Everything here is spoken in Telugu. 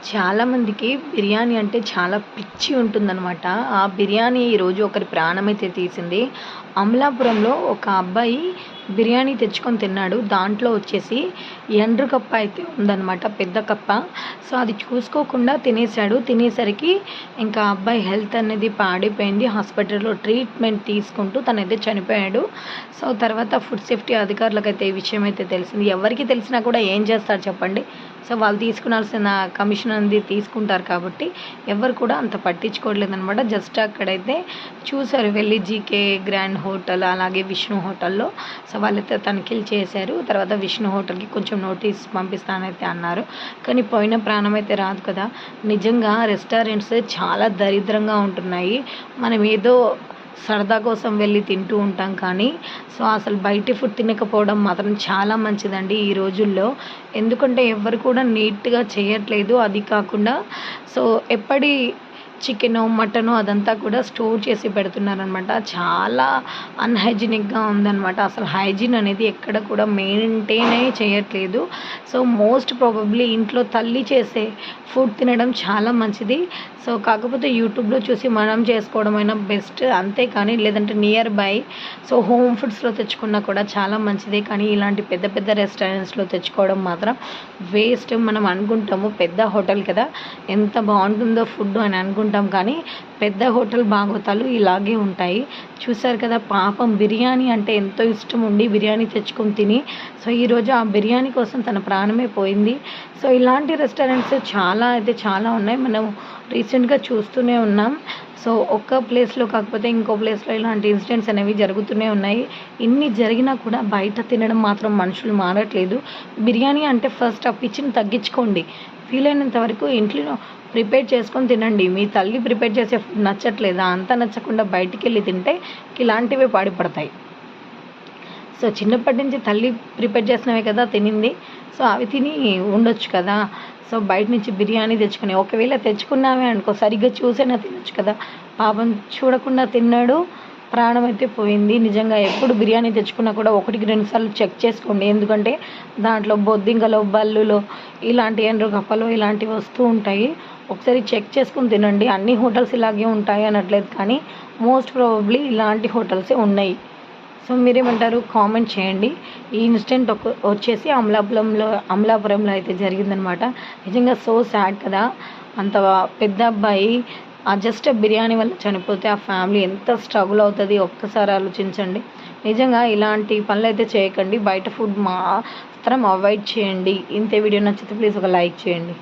చాలామందికి బిర్యానీ అంటే చాలా పిచ్చి ఉంటుందనమాట. ఆ బిర్యానీ ఈరోజు ఒకరి ప్రాణమైతే తీసింది. అమలాపురంలో ఒక అబ్బాయి బిర్యానీ తెచ్చుకొని తిన్నాడు. దాంట్లో వచ్చేసి ఎండ్రు కప్ప అయితే ఉందనమాట, పెద్ద కప్ప. సో అది చూసుకోకుండా తినేసాడు. తినేసరికి ఇంకా అబ్బాయి హెల్త్ అనేది పాడైపోయింది. హాస్పిటల్‌లో ట్రీట్మెంట్ తీసుకుంటూ తనైతే చనిపోయాడు. సో తర్వాత ఫుడ్ సేఫ్టీ అధికారులకైతే ఈ విషయం అయితే తెలిసింది. ఎవరికి తెలిసినా కూడా ఏం చేస్తారు చెప్పండి? సో వాళ్ళు తీసుకునాల్సిన కమిషన్ అనేది తీసుకుంటారు కాబట్టి ఎవరు కూడా అంత పట్టించుకోవట్లేదనమాట. జస్ట్ అక్కడైతే చూసారు వెళ్ళి జీకే గ్రాండ్ హోటల్, అలాగే విష్ణు హోటల్‌లో. సో వాళ్ళైతే తనిఖీలు చేశారు. తర్వాత విష్ణు హోటల్‌కి కొంచెం నోటీస్ పంపిస్తానైతే అన్నారు. కానీ పోయిన ప్రాణం అయితే రాదు కదా! నిజంగా రెస్టారెంట్స్ చాలా దరిద్రంగా ఉంటున్నాయి. మనం ఏదో సరదా కోసం వెళ్ళి తింటూ ఉంటాం కానీ సో అసలు బయటి ఫుడ్ తినకపోవడం మాత్రం చాలా మంచిదండి ఈ రోజుల్లో. ఎందుకంటే ఎవ్వరు కూడా నీట్‌గా చేయట్లేదు. అది కాకుండా సో ఎప్పటి చికెను, మటను అదంతా కూడా స్టోర్ చేసి పెడుతున్నారనమాట. చాలా అన్‌హైజీనిక్‌గా ఉందనమాట. అసలు హైజీన్ అనేది ఎక్కడ కూడా మెయింటైనే చేయట్లేదు. సో మోస్ట్ ప్రాబబ్లీ ఇంట్లో తల్లి చేసే ఫుడ్ తినడం చాలా మంచిది. సో కాకపోతే యూట్యూబ్‌లో చూసి మనం చేసుకోవడమైనా బెస్ట్. అంతేకానీ లేదంటే నియర్ బై సో హోమ్ ఫుడ్స్‌లో తెచ్చుకున్నా కూడా చాలా మంచిదే. కానీ ఇలాంటి పెద్ద పెద్ద రెస్టారెంట్స్‌లో తెచ్చుకోవడం మాత్రం వేస్ట్. మనం అనుకుంటాము పెద్ద హోటల్ కదా! ఎంత బాగుంటుందో ఫుడ్ అని అనుకుంటాం కానీ పెద్ద హోటల్ బాగోతాలు ఇలాగే ఉంటాయి. చూసారు కదా, పాపం బిర్యానీ అంటే ఎంతో ఇష్టం ఉండి బిర్యానీ తెచ్చుకొని తిని సో ఈరోజు ఆ బిర్యానీ కోసం తన ప్రాణమే పోయింది. సో ఇలాంటి రెస్టారెంట్స్ చాలా ఉన్నాయి. మనం రీసెంట్‌గా చూస్తూనే ఉన్నాం. సో ఒక్క ప్లేస్‌లో కాకపోతే ఇంకో ప్లేస్‌లో ఇలాంటి ఇన్సిడెంట్స్ అనేవి జరుగుతూనే ఉన్నాయి. ఇన్ని జరిగినా కూడా బయట తినడం మాత్రం మనుషులు మారట్లేదు. బిర్యానీ అంటే ఫస్ట్ ఆ పిచ్చిని తగ్గించుకోండి. వీలైనంత వరకు ఇంట్లో ప్రిపేర్ చేసుకొని తినండి. మీ తల్లి ప్రిపేర్ చేసే ఫుడ్ నచ్చట్లేదా? అంత నచ్చకుండా బయటికెళ్ళి తింటే ఇలాంటివే పాడిపడతాయి. సో చిన్నప్పటి నుంచి తల్లి ప్రిపేర్ చేసినవే కదా తినింది. సో అవి తిని ఉండొచ్చు కదా! సో బయట నుంచి బిర్యానీ తెచ్చుకొని ఒకవేళ తెచ్చుకున్నామే అనుకో సరిగ్గా చూసైనా తినొచ్చు కదా! పాపం చూడకుండా తిన్నాడు. ప్రాణం అయితే పోయింది. నిజంగా ఎప్పుడు బిర్యానీ తెచ్చుకున్నా కూడా 1కి 2 సార్లు చెక్ చేసుకోండి. ఎందుకంటే దాంట్లో బొద్దింకలో, బల్లులో ఇలాంటి ఎండ్రు కప్పలు ఇలాంటివి వస్తూ ఉంటాయి. ఒకసారి చెక్ చేసుకొని తినండి. అన్ని హోటల్స్ ఇలాగే ఉంటాయి అనట్లేదు కానీ మోస్ట్ ప్రాబబ్లీ ఇలాంటి హోటల్సే ఉన్నాయి. సో మీరేమంటారు? కామెంట్ చేయండి. ఈ ఇన్సిడెంట్ వచ్చేసి అమలాపురంలో అయితే జరిగిందనమాట. నిజంగా సో సాడ్ కదా! అంత పెద్ద అబ్బాయి జస్ట్ బిర్యానీ వల్ల చనిపోతే ఆ ఫ్యామిలీ ఎంత స్ట్రగుల్ అవుతుంది ఒక్కసారి ఆలోచించండి. నిజంగా ఇలాంటి పనులైతే చేయకండి. బయట ఫుడ్ మాత్రం అవాయిడ్ చేయండి. ఇంతే. వీడియో నచ్చితే ప్లీజ్ ఒక లైక్ చేయండి.